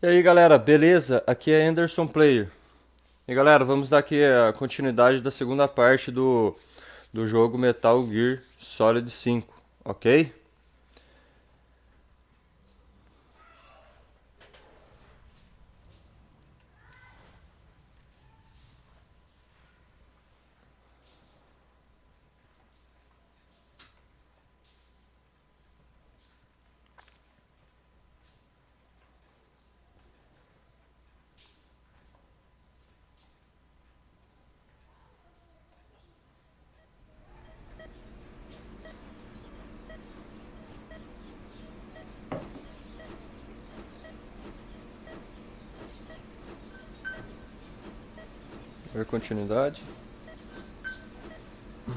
E aí galera, beleza? Aqui é Anderson Player. E galera, vamos dar aqui a continuidade da segunda parte do jogo Metal Gear Solid 5, ok? Ver continuidade. Vou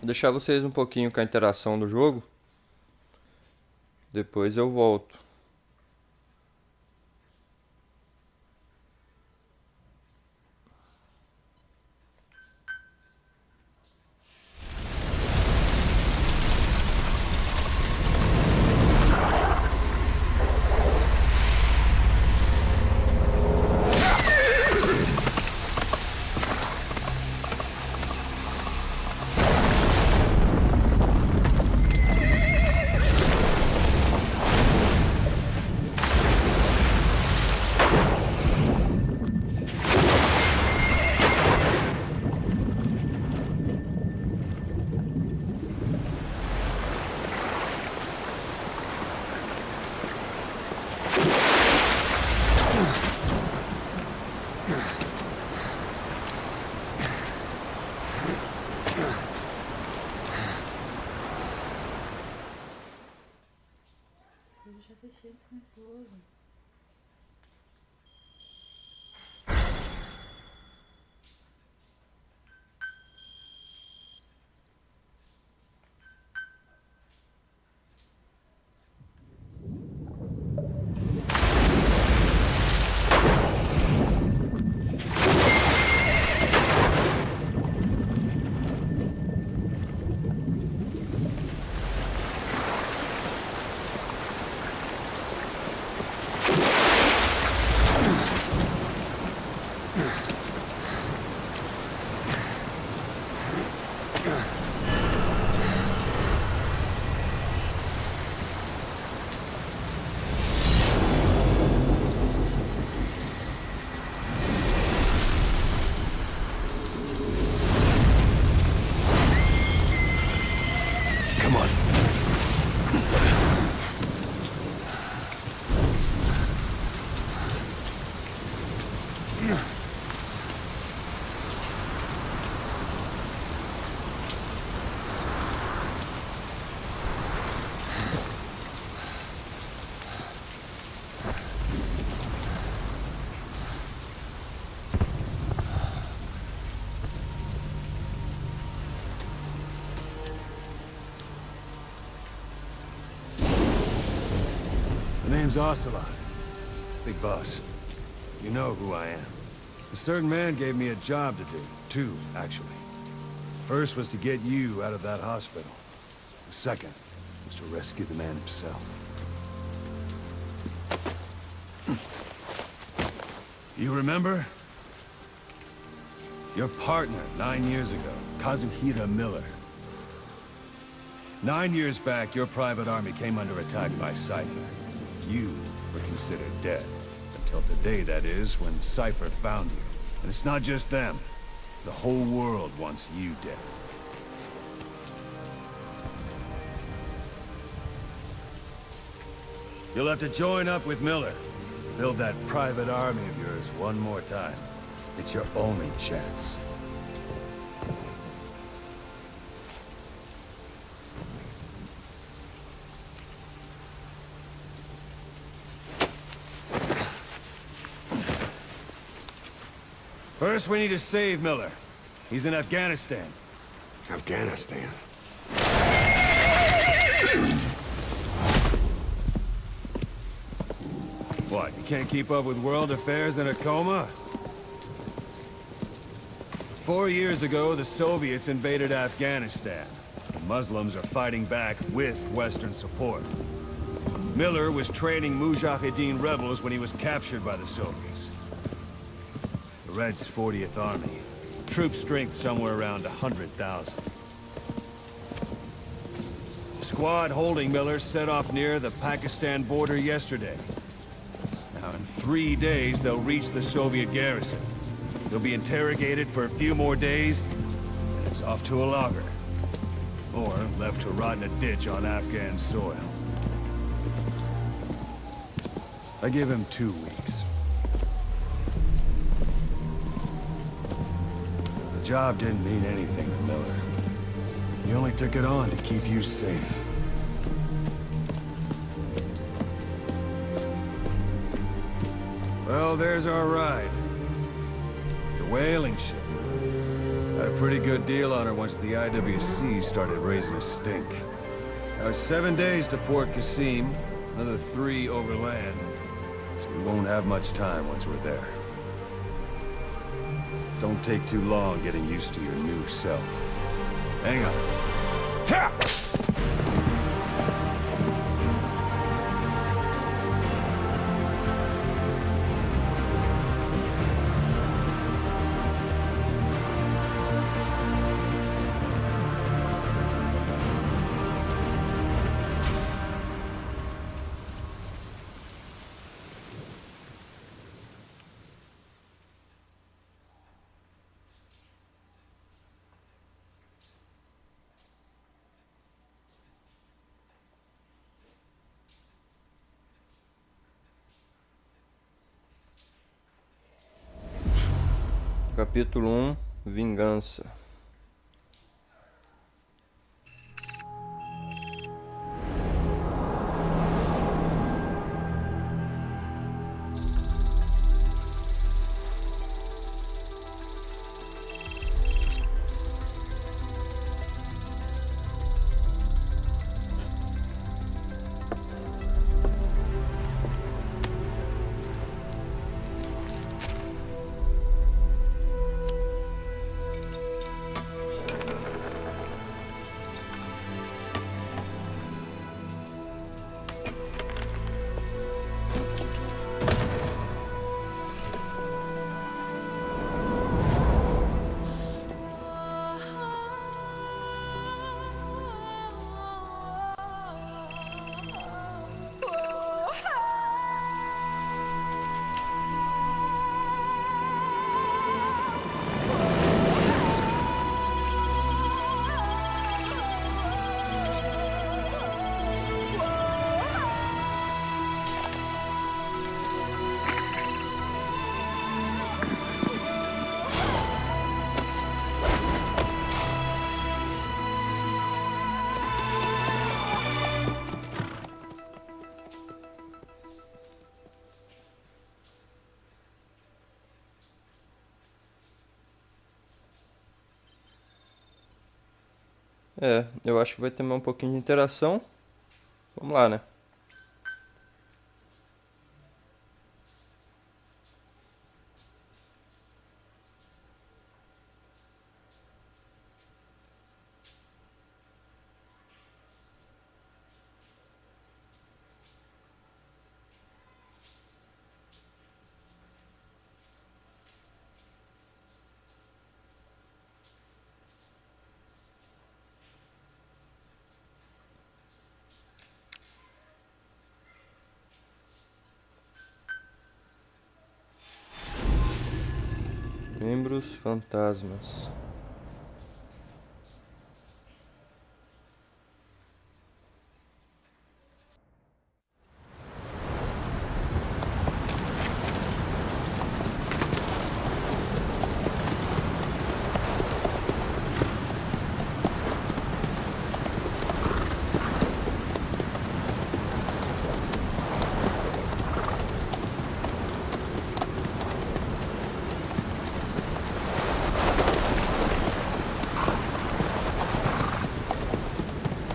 deixar vocês um pouquinho com a interação do jogo. Depois eu volto. Eu já deixei ele silencioso. My name's Ocelot. Big boss. You know who I am. A certain man gave me a job to do. Two, actually. First was to get you out of that hospital. The second was to rescue the man himself. You remember? Your partner 9 years ago, Kazuhira Miller. 9 years back, your private army came under attack by Cypher. You were considered dead. Until today, that is, when Cypher found you. And it's not just them. The whole world wants you dead. You'll have to join up with Miller. Build that private army of yours one more time. It's your only chance. First, we need to save Miller. He's in Afghanistan. Afghanistan? What, you can't keep up with world affairs in a coma? 4 years ago, the Soviets invaded Afghanistan. The Muslims are fighting back with Western support. Miller was training Mujahideen rebels when he was captured by the Soviets. The Red's 40th Army. Troop strength somewhere around 100,000. The squad holding Miller set off near the Pakistan border yesterday. Now, in 3 days, they'll reach the Soviet garrison. They'll be interrogated for a few more days, and it's off to a lager. Or left to rot in a ditch on Afghan soil. I give him 2 weeks. The job didn't mean anything to Miller. He only took it on to keep you safe. Well, there's our ride. It's a whaling ship. Had a pretty good deal on her once the IWC started raising a stink. Now it's 7 days to Port Qasim, another 3 overland. So we won't have much time once we're there. Don't take too long getting used to your new self. Hang on. Ha! Capítulo 1, Vingança. Eu acho que vai ter um pouquinho de interação. Vamos lá, né? Membros fantasmas.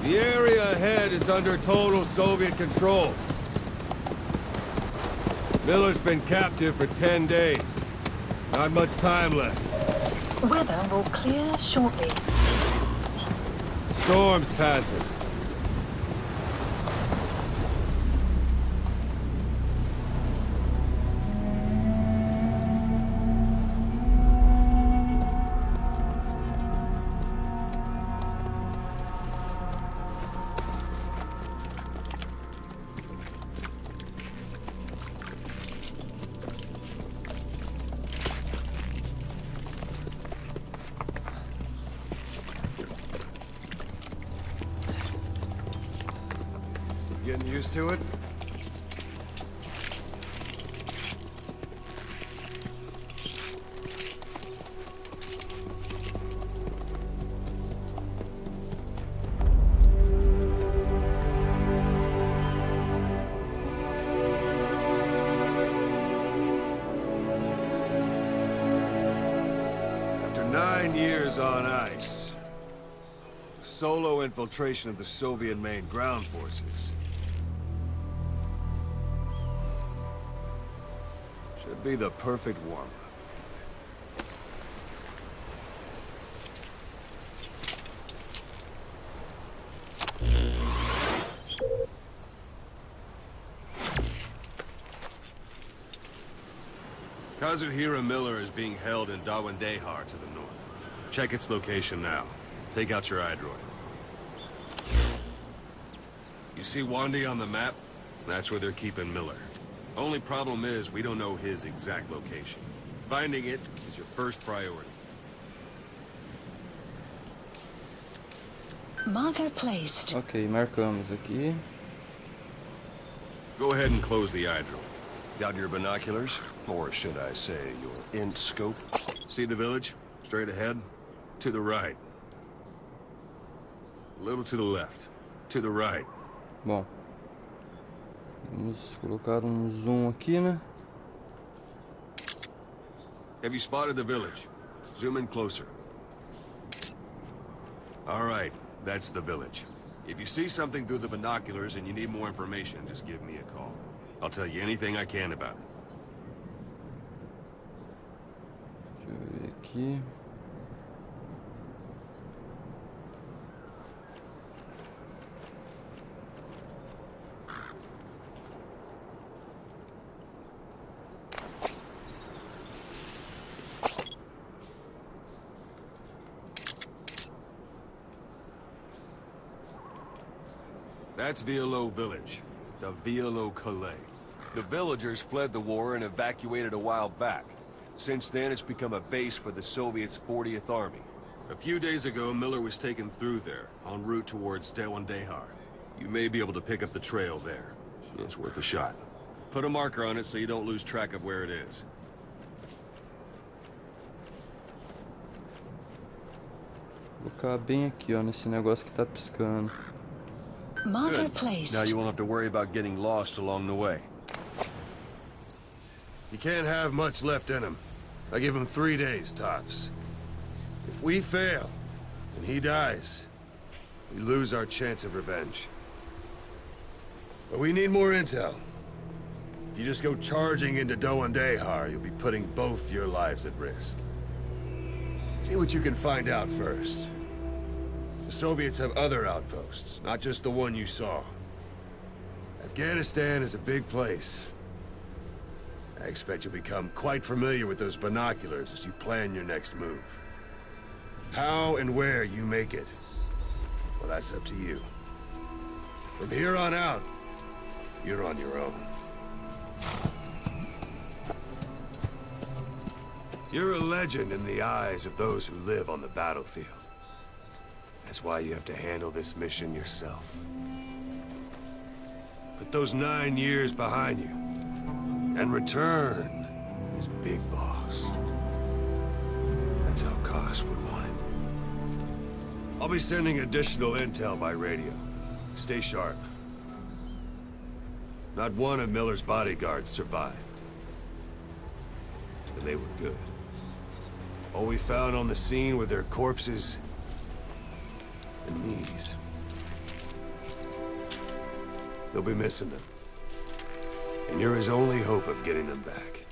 The area ahead is under total Soviet control. Miller's been captive for 10 days. Not much time left. Weather will clear shortly. Storm's passing. Getting used to it? After 9 years on ice, solo infiltration of the Soviet main ground forces should be the perfect warm-up. Kazuhira Miller is being held in Dawandehar to the north. Check its location now. Take out your iDroid. You see Wandy on the map? That's where they're keeping Miller. Only problem is, we don't know his exact location. Finding it is your first priority. Marker placed. Ok, marcamos aqui. Go ahead and close the iDroid. Got your binoculars? Or should I say, your int scope? See the village? Straight ahead? To the right. A little to the left. To the right. Bom, vamos colocar zoom aqui, né? Have you spotted the village? Zoom in closer. All right, that's the village. If you see something through the binoculars and you need more information, just give me a call. I'll tell you anything I can about it. Deixa eu ver aqui. That's Violo Village, the Violo Calais. The villagers fled the war and evacuated a while back. Since then, it's become a base for the Soviets' 40th Army. A few days ago, Miller was taken through there, en route towards Dawandehar. You may be able to pick up the trail there. It's worth a shot. Put a marker on it so you don't lose track of where it is. Vou colocar bem aqui, ó, nesse negócio que tá piscando. Marker Good. placed. Now you won't have to worry about getting lost along the way. You can't have much left in him. I give him 3 days, tops. If we fail, and he dies, we lose our chance of revenge. But we need more intel. If you just go charging into Dawandehar, you'll be putting both your lives at risk. See what you can find out first. The Soviets have other outposts, not just the one you saw. Afghanistan is a big place. I expect you'll become quite familiar with those binoculars as you plan your next move. How and where you make it, well, that's up to you. From here on out, you're on your own. You're a legend in the eyes of those who live on the battlefield. That's why you have to handle this mission yourself. Put those 9 years behind you, and return as Big Boss. That's how Koss would want it. I'll be sending additional intel by radio. Stay sharp. Not one of Miller's bodyguards survived. And they were good. All we found on the scene were their corpses and knees. They'll be missing them. And you're his only hope of getting them back.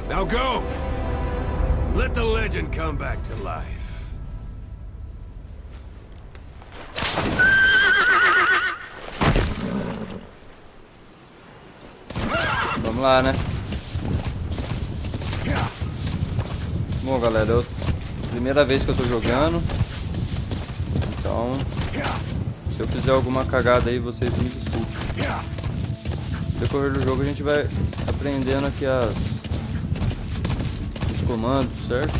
Now go! Let the legend come back to life. Vamos lá, né? Bom, galera, primeira vez que eu tô jogando. Então, se eu fizer alguma cagada aí, vocês me desculpem. No decorrer do jogo a gente vai aprendendo aqui os comandos, certo?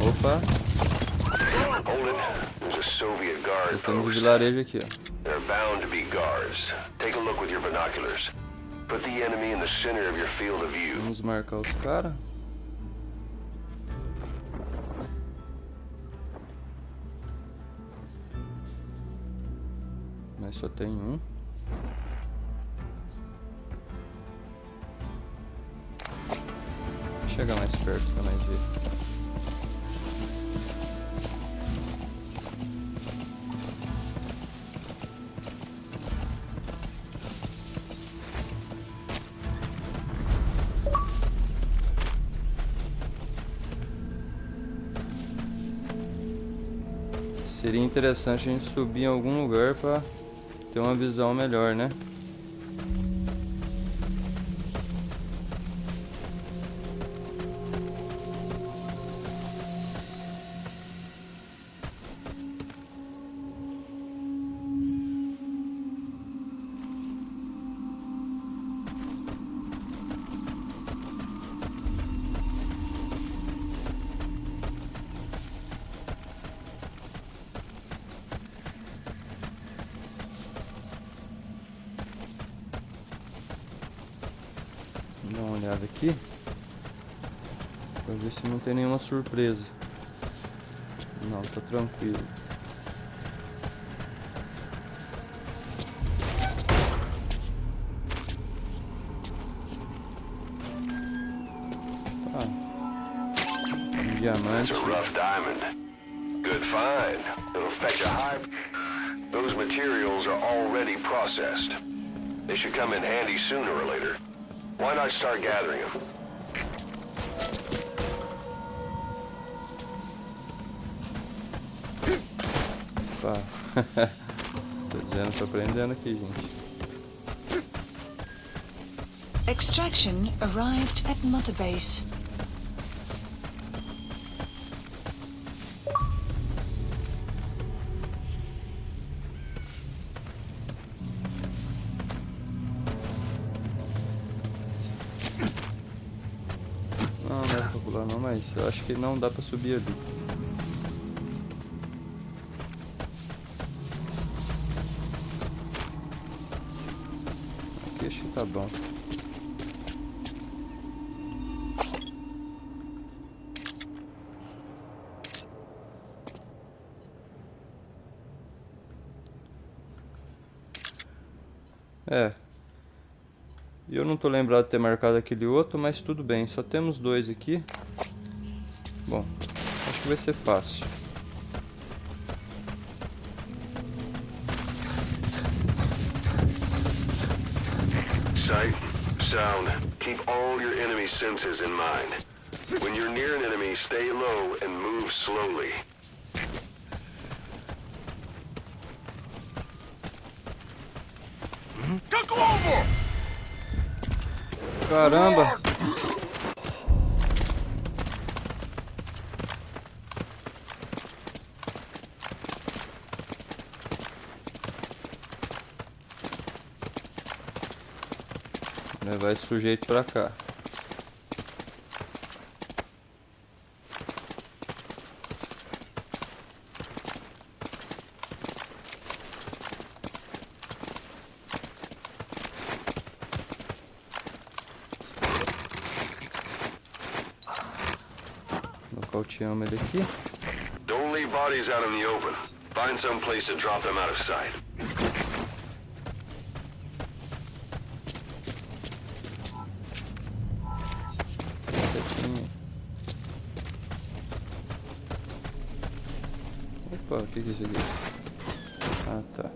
Opa! Temos o vilarejo aqui, ó. They're bound to be guards. Take a look with your binoculars. Put the enemy in the center of your field of view. Vamos marcar os caras. Mas só tem um. Vou chegar mais perto pra mais ver. Seria interessante a gente subir em algum lugar para ter uma visão melhor, né? Vou dar uma olhada aqui pra ver se não tem nenhuma surpresa. Não, tá tranquilo. Um diamante. It's a rough diamond. Good find. It'll fetch a high. Those materials are already processed. They should come in handy sooner or later. Why not start gathering them? Opa. Tô dizendo, tô aprendendo aqui, gente. Extraction arrived at Mother Base. Não dá pra pular não, mas eu acho que não dá pra subir ali. Aqui acho que tá bom. Eu não tô lembrado de ter marcado aquele outro, mas tudo bem, só temos dois aqui. Bom, acho que vai ser fácil. Sight, sound, keep all your enemy senses in mind. When you're near an enemy, stay low and move slowly. Caramba! Vou levar esse sujeito pra cá. Nocauteamos ele aqui. Don't leave bodies out in the open. Find some place to drop them out of sight. Opa, o que é isso aqui? Ah, tá.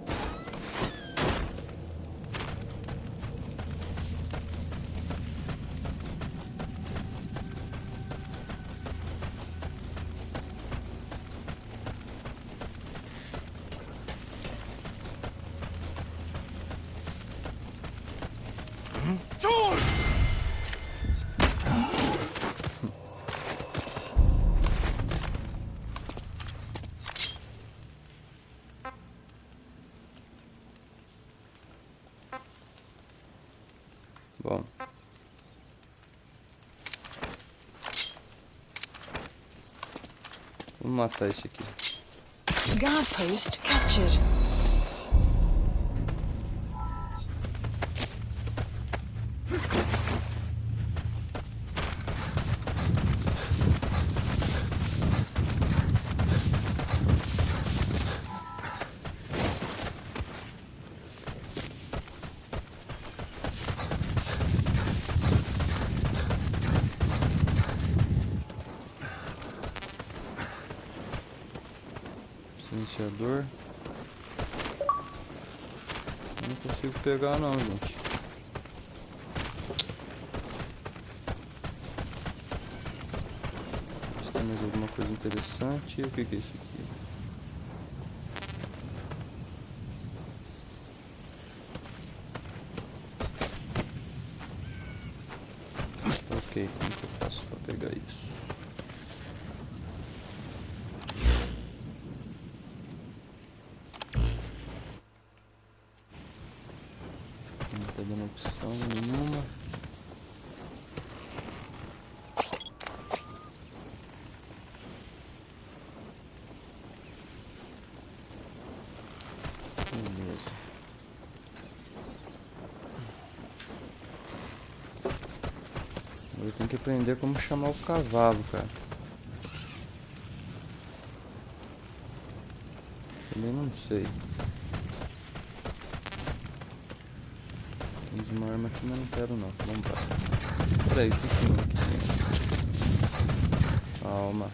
Bom. Vamos matar esse aqui. Guard post captured. Silenciador. Não consigo pegar não, gente. Se tem mais alguma coisa interessante. O que é isso aqui? Ok, como que eu faço para pegar isso? Não tá dando opção nenhuma. Beleza. Eu tenho que aprender como chamar o cavalo, cara. Também não sei. Temos uma arma aqui, mas não quero não. Vamos lá. Peraí, continua aqui. Calma.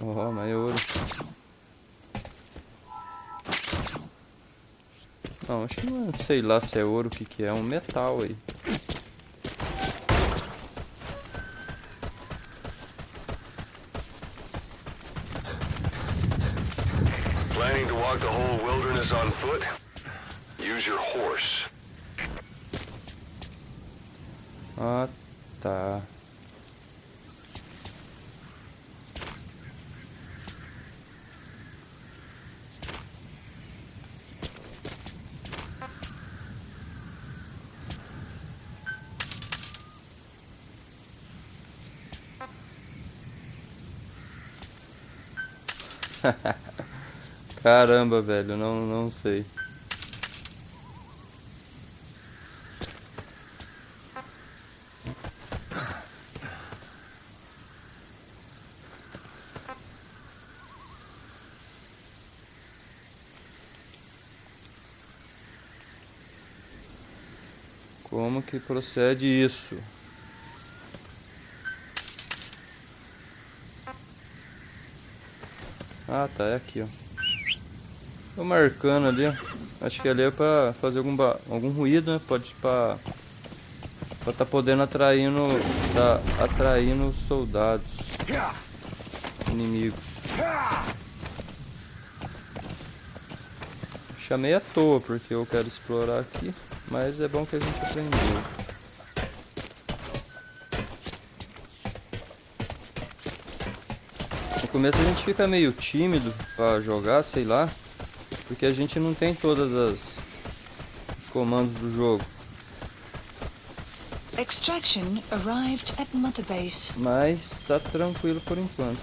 Oh, mas é ouro. Não, acho que não sei lá se é ouro, o que que é. É um metal aí. Planning to walk the whole wilderness on foot? Use your horse. Ah, tá. Caramba, velho, não sei. Como que procede isso? Ah, tá, é aqui, ó. Tô marcando ali, ó. Acho que ali é pra fazer algum ruído, né? Pode pra tá podendo atraindo soldados inimigos. Chamei à toa porque eu quero explorar aqui, mas é bom que a gente aprendeu. No começo a gente fica meio tímido pra jogar, sei lá, porque a gente não tem todas os comandos do jogo. Extraction arrived at Mother Base. Mas tá tranquilo por enquanto.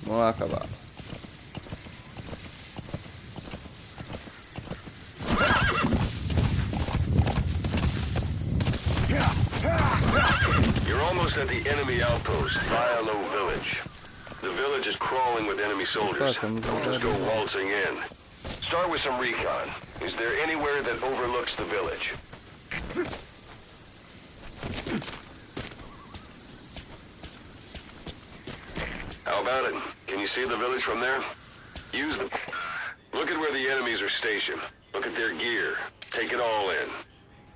Vamos lá, cavalo. You're almost at the enemy outpost, Vialo Village. The village is crawling with enemy soldiers. Don't just go waltzing in. Start with some recon. Is there anywhere that overlooks the village? How about it? Can you see the village from there? Use the... Look at where the enemies are stationed. Look at their gear. Take it all in.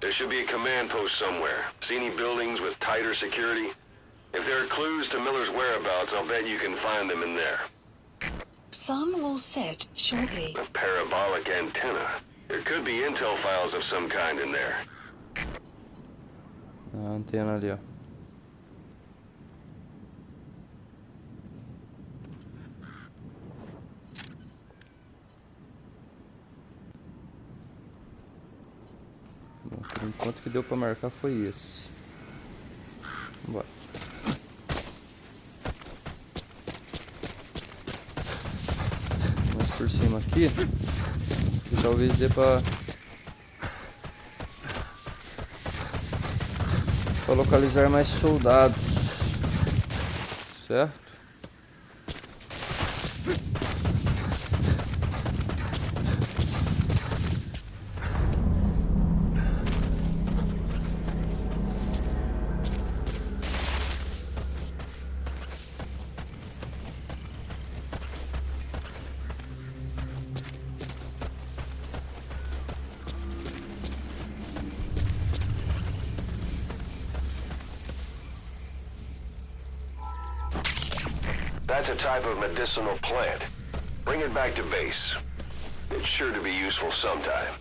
There should be a command post somewhere. See any buildings with tighter security? If there are clues to Miller's whereabouts, I'll bet you can find them in there. Sun will set shortly. A parabolic antenna. There could be intel files of some kind in there. A antena ali, ó. Bom, por enquanto que deu pra marcar foi esse. Vambora. Mais por cima aqui. E talvez dê pra localizar mais soldados. Certo? That's a type of medicinal plant. Bring it back to base. It's sure to be useful sometime.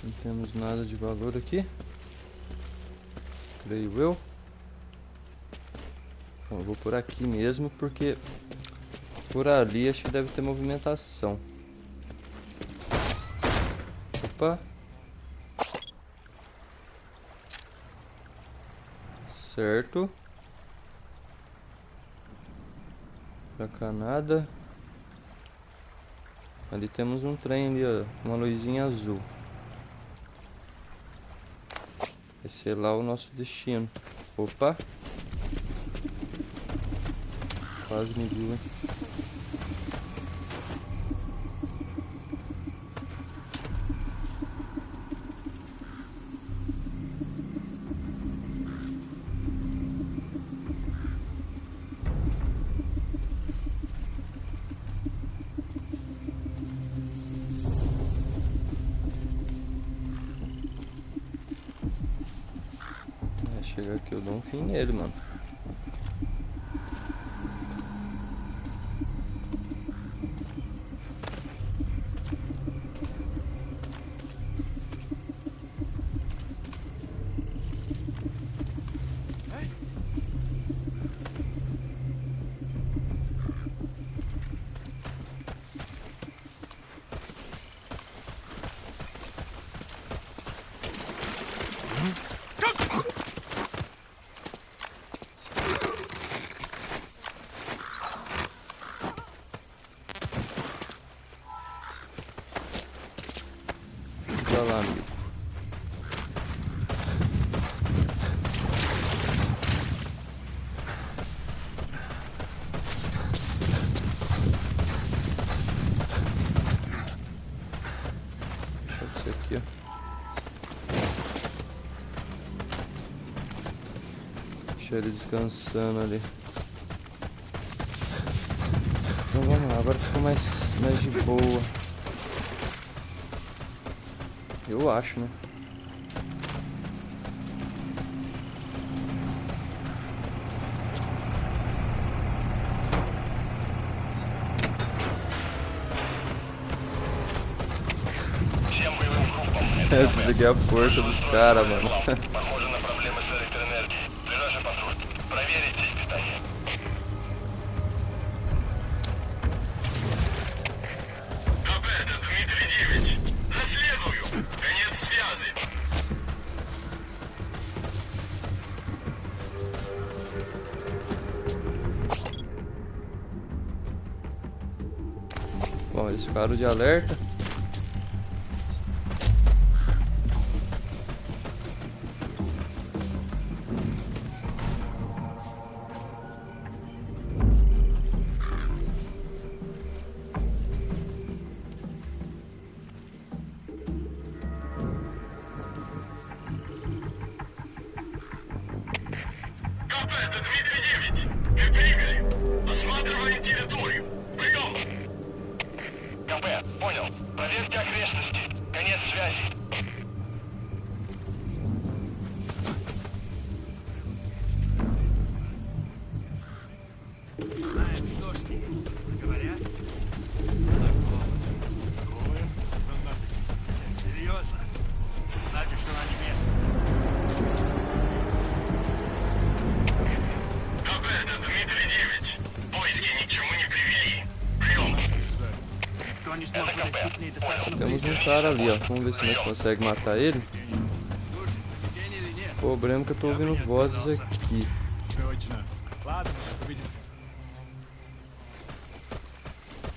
Não temos nada de valor aqui, creio eu. Bom, eu vou por aqui mesmo, porque por ali acho que deve ter movimentação. Opa. Certo. Pra cá nada. Ali temos um trem ali, ó, uma luzinha azul. Esse é lá o nosso destino. Opa! Quase me viu, hein? Chegar aqui eu dou um fim nele, mano. Olha lá, amigo. Deixa eu ver aqui, ó. Deixa ele descansando ali. Então vamos lá, agora ficou mais de boa. Eu acho, né? Eu desliguei a força dos caras, mano. Disparo de alerta. Понял. Проверьте окрестности. Конец связи. Знаем, что с ними. Говорят? Серьезно? Значит, что они местные. Как это, Дмитрий 9? Поиски ни к чему не привели. Прием. Никто не смог подойти к ней достаточно Temos близко. um cara ali, ó. Vamos ver se nós conseguimos matar ele. Слушай, поведение или нет? O problema é que eu tô ouvindo vozes aqui. Точно. Ладно, увидимся.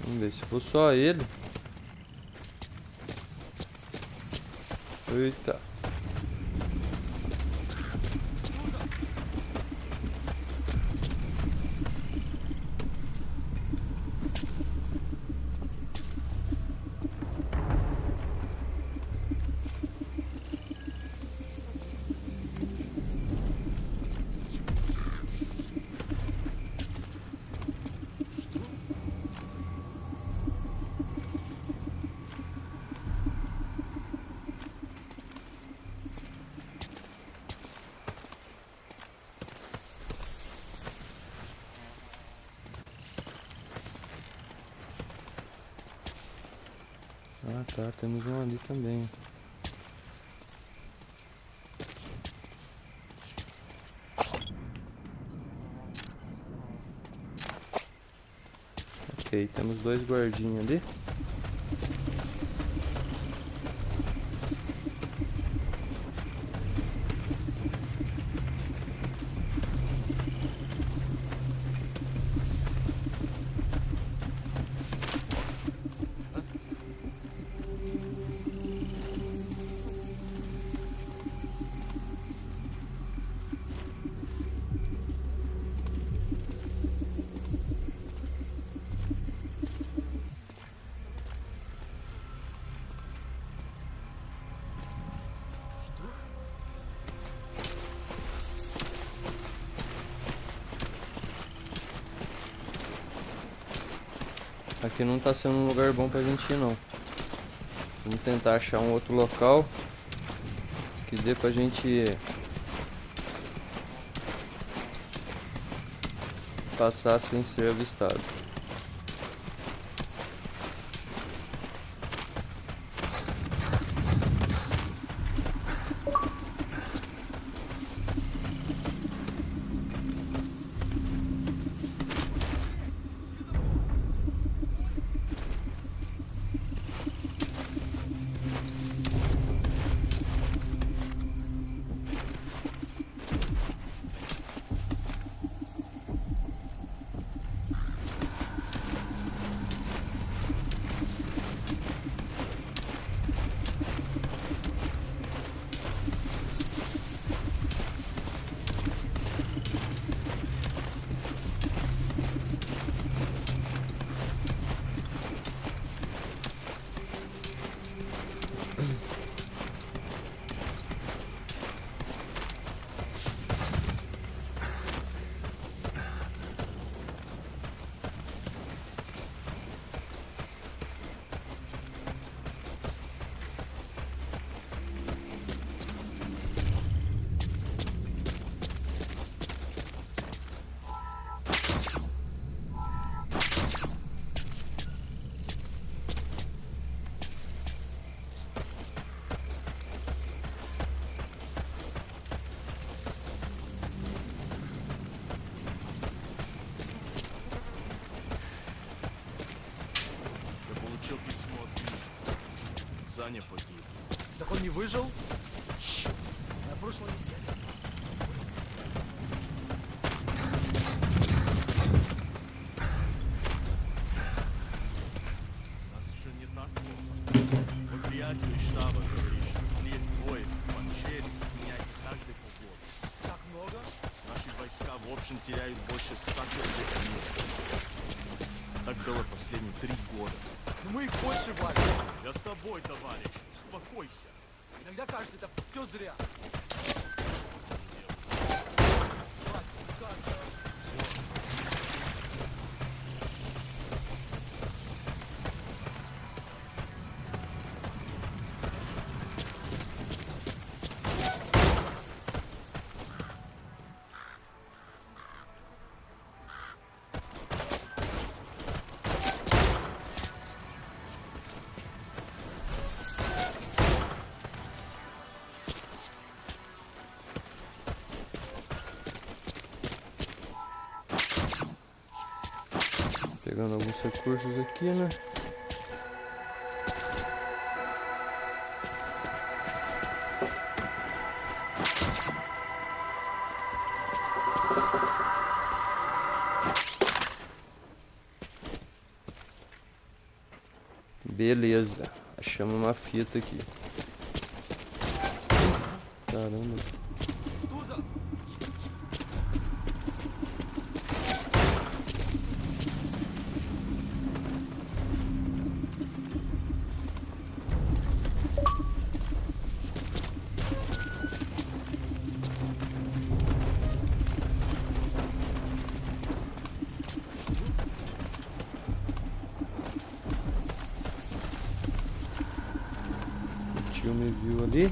Vamos ver, se for só ele. Eita. Ah tá, temos um ali também. Ok, temos dois guardinhas ali. Aqui não tá sendo um lugar bom pra gente ir, não. Vamos tentar achar um outro local que dê pra gente passar sem ser avistado. Получил письмо от Клики. Саня погиб. Так он не выжил? На прошлой неделе. Нас председателю штаба говоришь, лет поезд в Манчжерии меняется каждый полгода. Так много? Наши войска в общем теряют больше 100 человек в месяц. Так было последние 3 года. Но мы их больше валим. Я с тобой, товарищ, успокойся. Иногда кажется, это все зря. Pegando alguns recursos aqui, né? Beleza, achamos uma fita aqui. Caramba. O tio me viu ali.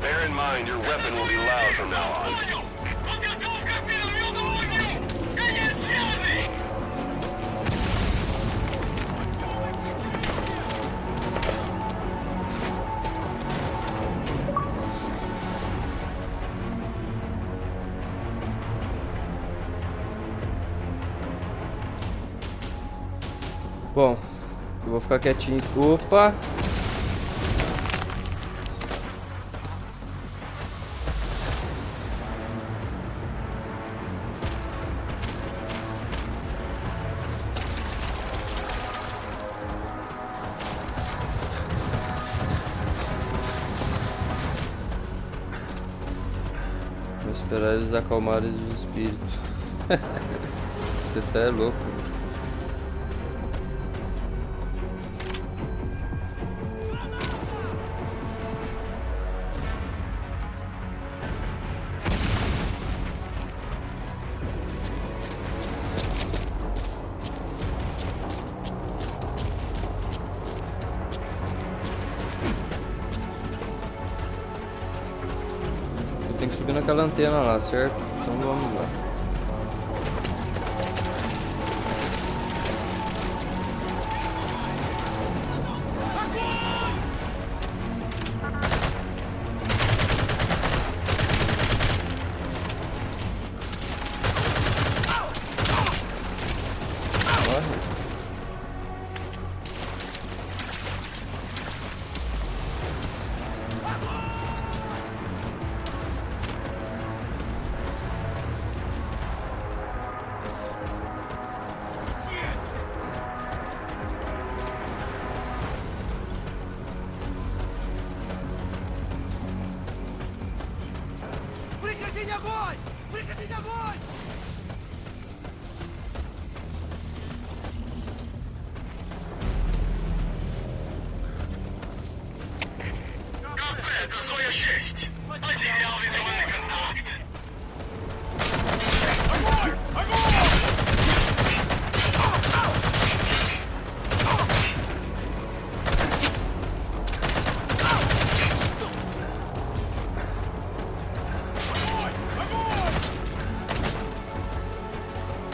Bear in mind your weapon will be loud from now on. Bom, eu vou ficar quietinho. Opa! Vou esperar eles acalmarem os espíritos. Você tá é louco. aquela antena lá, certo? Então vamos lá. Прекратить огонь! Прекратить огонь!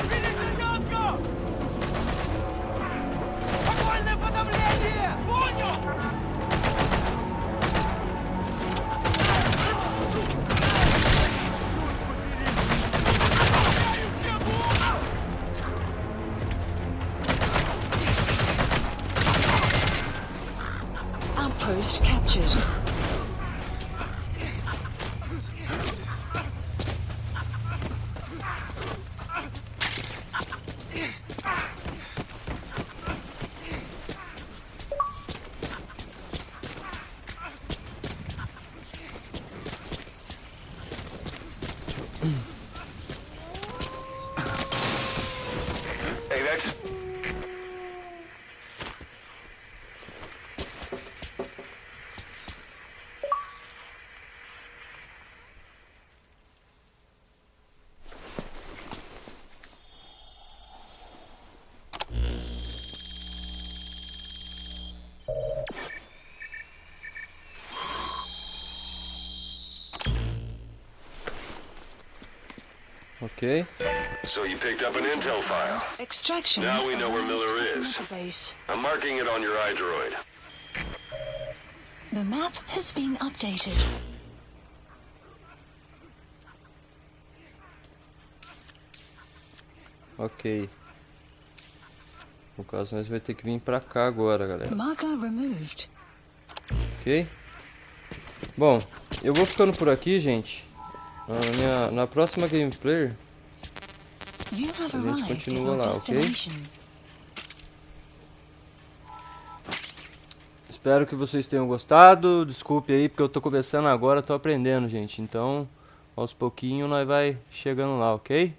Перезарядка! Огонное подавление! Понял! Outpost captured. Hey, that's... Ok. So you picked up an intel file. Extraction. Now we know where Miller is. Base. I'm marking it on your iDroid. The map has been updated. Ok. No caso, nós vai ter que vir pra cá agora, galera. Marker removed. Ok? Bom, eu vou ficando por aqui, gente. Na próxima gameplay, You have a gente arrived at continua your lá, ok? destination. Espero que vocês tenham gostado. Desculpe aí, porque eu tô começando agora, tô aprendendo, gente. Então, aos pouquinhos nós vai chegando lá, ok?